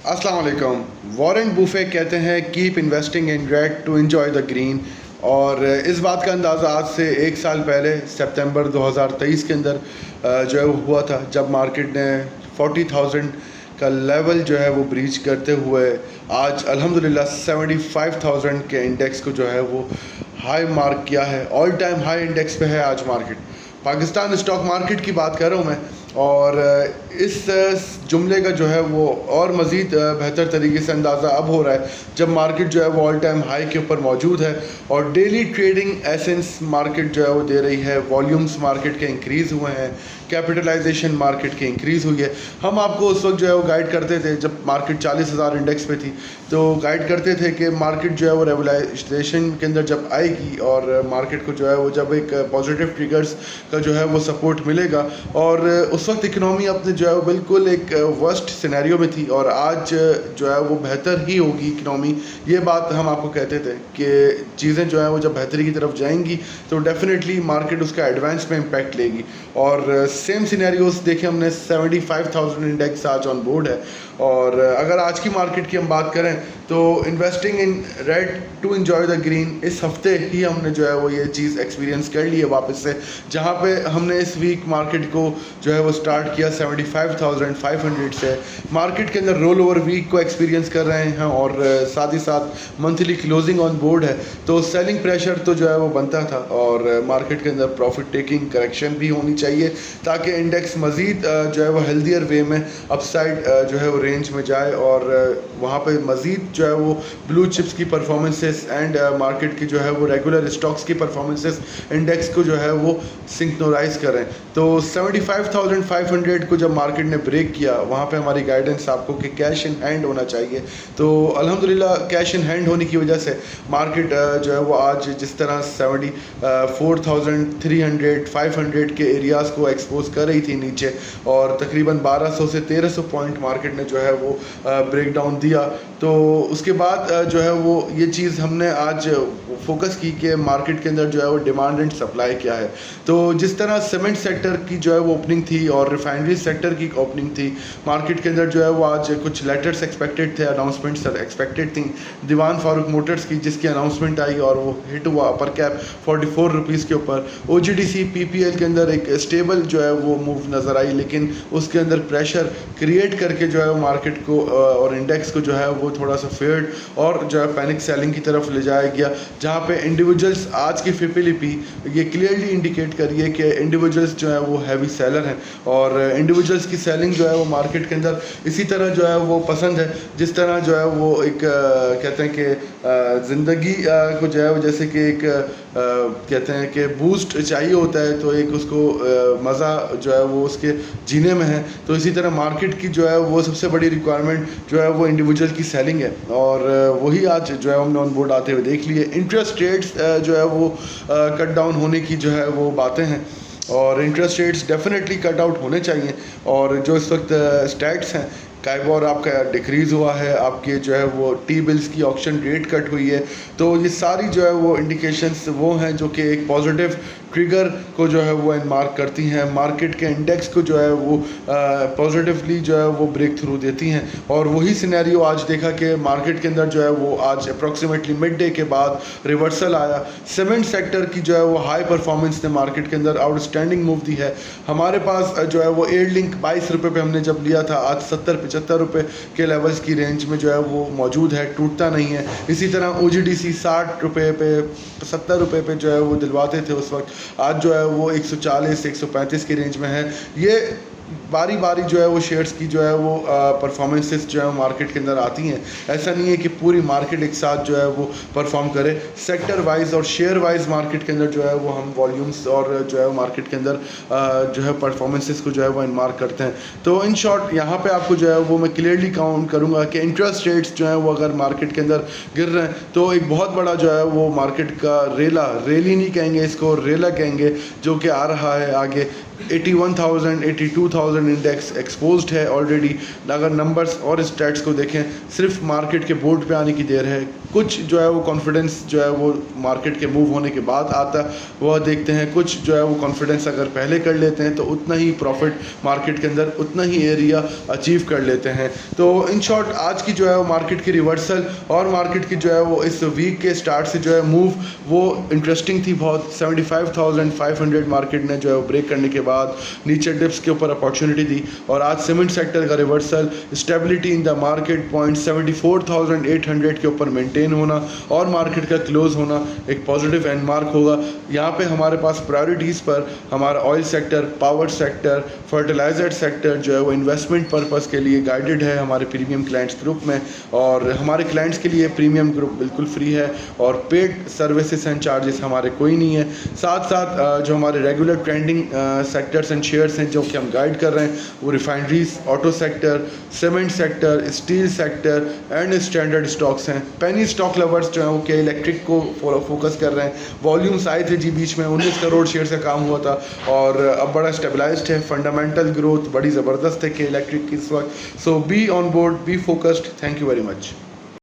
अस्सलाम वालेकुम। Warren Buffett कहते हैं keep investing in red to enjoy the green. और इस बात का अंदाज़ा आज से एक साल पहले सितंबर 2023 के अंदर जो है वो हुआ था, जब मार्केट ने 40,000 का लेवल जो है वो ब्रीच करते हुए आज अल्हम्दुलिल्लाह 75,000 के इंडेक्स को जो है वो हाई मार्क किया है। ऑल टाइम हाई इंडेक्स पे है आज मार्केट। पाकिस्तान स्टॉक मार्केट की बात कर रहा हूँ मैं, और इस जुमले का जो है वो और मज़ीद बेहतर तरीके से अंदाज़ा अब हो रहा है जब मार्केट जो है वो ऑल टाइम हाई के ऊपर मौजूद है और डेली ट्रेडिंग एसेंस मार्केट जो है वो दे रही है। वॉल्यूम्स मार्केट के इंक्रीज़ हुए हैं, कैपिटलाइजेशन मार्केट की इंक्रीज़ हुई है। हम आपको उस वक्त जो है वो गाइड करते थे जब मार्केट 40,000 इंडेक्स पे थी, तो गाइड करते थे कि मार्केट जो है वो रेगुलाइजेशन के अंदर जब आएगी और मार्केट को जो है वो जब एक पॉजिटिव ट्रिगर्स का जो है वो सपोर्ट मिलेगा। और उस वक्त इकनॉमी अपने जो है वो बिल्कुल एक वर्स्ट सिनेरियो में थी और आज जो है वो बेहतर ही होगी इकनॉमी। ये बात हम आपको कहते थे कि चीज़ें जो है वो जब बेहतरी की तरफ जाएंगी तो डेफिनेटली मार्केट उसका एडवांस में इम्पैक्ट लेगी। और सेम सिनेरियोस देखे हमने, 75,000 इंडेक्स आज ऑन बोर्ड है। और अगर आज की मार्केट की हम बात करें तो investing in red to enjoy the green, इस हफ्ते ही हमने जो है वो ये चीज़ एक्सपीरियंस कर ली है वापस से, जहाँ पे हमने इस वीक मार्केट को जो है वो स्टार्ट किया 75,500 से। मार्केट के अंदर रोल ओवर वीक को एक्सपीरियंस कर रहे हैं और साथ ही साथ मंथली क्लोजिंग ऑन बोर्ड है, तो सेलिंग प्रेशर तो जो है वो बनता था और मार्केट के अंदर प्रॉफिट टेकिंग करेक्शन भी होनी चाहिए ताकि इंडेक्स मज़ीद जो है वो हेल्दियर वे में अपसाइड जो है वो रेंज में जाए और वहाँ पे मज़ीद जो है वो ब्लू चिप्स की परफॉर्मेंसेस एंड मार्केट की जो है वो रेगुलर स्टॉक्स की परफॉर्मेंसेस इंडेक्स को जो है वो सिंक्रोनाइज करें। तो 75,500 को जब मार्केट ने ब्रेक किया, वहाँ पे हमारी गाइडेंस आपको कि कैश इन हैंड होना चाहिए। तो अल्हम्दुलिल्लाह कैश इन हैंड होने की वजह से मार्केट जो है वो आज जिस तरह 74,300 500 के एरियाज़ को एक्सपोज कर रही थी नीचे, और तकरीबन 1200 से 1300 पॉइंट मार्केट ने जो है वो ब्रेक डाउन दिया। तो उसके बाद जो है वो ये चीज़ हमने आज फोकस की कि मार्केट के अंदर जो है वो डिमांड एंड सप्लाई क्या है। तो जिस तरह सीमेंट सेक्टर की जो है वो ओपनिंग थी और रिफाइनरी सेक्टर की ओपनिंग थी, मार्केट के अंदर जो है वो आज कुछ लेटर्स एक्सपेक्टेड थे, अनाउंसमेंट्स एक्सपेक्टेड थी। दीवान फारूक मोटर्स की जिसकी अनाउंसमेंट आई और वो हिट हुआ अपर कैप 44 रुपीज़ के ऊपर। OGDC PPL के अंदर एक स्टेबल जो है वो मूव नज़र आई, लेकिन उसके अंदर प्रेशर क्रिएट करके जो है वो मार्केट को और इंडेक्स को जो है वो थोड़ा सा फेयर्ड और जो है पैनिक सेलिंग की तरफ ले जाया गया, जहाँ पे इंडिविजुअल्स आज की FIPLP ये क्लियरली इंडिकेट करिए कि इंडिविजुअल्स जो है वो हैवी सेलर हैं और इंडिविजुअल्स की सेलिंग जो है वो मार्केट के अंदर इसी तरह जो है वो पसंद है जिस तरह जो है वो एक कहते हैं कि ज़िंदगी को जो है वो जैसे कि एक कहते हैं कि बूस्ट चाहिए होता है, तो एक उसको मज़ा जो है वो उसके जीने में है, तो इसी तरह मार्केट की जो है वो सबसे बड़ी रिक्वायरमेंट जो है वो इंडिविजुअल की सेलिंग है। और वही आज जो है हमने ऑन बोर्ड आते हुए देख लिए। इंटरेस्ट रेट्स जो है वो कट डाउन होने की जो है वो बातें हैं और interest rates definitely cut out होने चाहिए। और जो इस वक्त स्टैट्स हैं, काइबोर आपका डिक्रीज़ हुआ है, आपके जो है वो टी बिल्स की ऑक्शन रेट कट हुई है, तो ये सारी जो है वो इंडिकेशंस वो हैं जो कि एक पॉजिटिव ट्रिगर को जो है वो मार्क करती हैं। मार्केट के इंडेक्स को जो है वो पॉजिटिवली जो है वो ब्रेक थ्रू देती हैं। और वही सिनेरियो आज देखा कि मार्केट के अंदर जो है वो आज अप्रॉक्सीमेटली मिड डे के बाद रिवर्सल आया। सीमेंट सेक्टर की जो है वो हाई परफॉर्मेंस ने मार्केट के अंदर आउटस्टैंडिंग मूव दी है। हमारे पास जो है वो एयर लिंक 22 रुपये पे हमने जब लिया था, आज 70-75 रुपये के लेवल्स की रेंज में जो है वो मौजूद है, टूटता नहीं है। इसी तरह OGDC 60 रुपये पे 70 रुपये पे जो है वो दिलवाते थे उस वक्त, आज जो है वो 140-135 की रेंज में है। ये बारी बारी जो है वो शेयर्स की जो है वो परफॉर्मेंसेस जो है मार्केट के अंदर आती हैं। ऐसा नहीं है कि पूरी मार्केट एक साथ जो है वो परफॉर्म करे। सेक्टर वाइज और शेयर वाइज मार्केट के अंदर जो है वो हम वॉल्यूम्स और जो है मार्केट के अंदर जो है परफॉर्मेंसेस को जो है वो इनमार्क करते हैं। तो इन शॉर्ट यहाँ पे आपको जो है वो मैं क्लियरली काउंट करूँगा कि इंटरेस्ट रेट्स जो है वो अगर मार्केट के अंदर गिर रहे हैं तो एक बहुत बड़ा जो है वो मार्केट का रैली नहीं कहेंगे इसको, रेला कहेंगे, जो कि आ रहा है आगे 81,000 82,000 डॉलर इंडेक्स एक्सपोज्ड है ऑलरेडी। अगर नंबर्स और स्टैट्स को देखें, सिर्फ मार्केट के बोर्ड पे आने की देर है। कुछ जो है वो कॉन्फिडेंस जो है वो मार्केट के मूव होने के बाद आता, वह देखते हैं। कुछ जो है वो कॉन्फिडेंस अगर पहले कर लेते हैं तो उतना ही प्रॉफिट मार्केट के अंदर, उतना ही एरिया अचीव कर लेते हैं। तो इन शॉर्ट आज की जो है वो मार्केट की रिवर्सल और मार्केट की जो है वो इस वीक के स्टार्ट से जो है मूव वो इंटरेस्टिंग थी बहुत। 75,500 मार्केट ने जो है वो ब्रेक करने के बाद नीचे डिप्स के ऊपर अपॉर्चुनिटी दी, और आज सीमेंट सेक्टर का reversal, stability in the market point 74,800 के ऊपर मेंटेन होना और मार्केट का क्लोज होना एक पॉजिटिव एंड मार्क होगा। यहाँ पे हमारे पास प्रायोरिटीज़ पर हमारा oil sector, power sector, fertiliser sector जो है वो इन्वेस्टमेंट पर्पस के लिए गाइडेड है हमारे प्रीमियम क्लाइंट्स ग्रुप में, और हमारे क्लाइंट्स के लिए प्रीमियम ग्रुप बिल्कुल फ्री है और पेड सर्विसेज एंड चार्जेस हमारे कोई नहीं है। साथ साथ जो हमारे regular trending sectors and shares हैं जो कि हम गाइड कर रहे हैं, वो refineries, auto sector, cement sector, steel sector and standard stocks हैं। पेनी स्टॉक लवर्स जो हैं वो के इलेक्ट्रिक को फोकस कर रहे हैं। वॉल्यूम्स आए थे जी बीच में, 19 करोड़ शेयर से काम हुआ था और अब बड़ा स्टेबलाइज्ड है। फंडामेंटल ग्रोथ बड़ी ज़बरदस्त है के इलेक्ट्रिक की इस वक्त। So be on board, be focused. Thank you very much.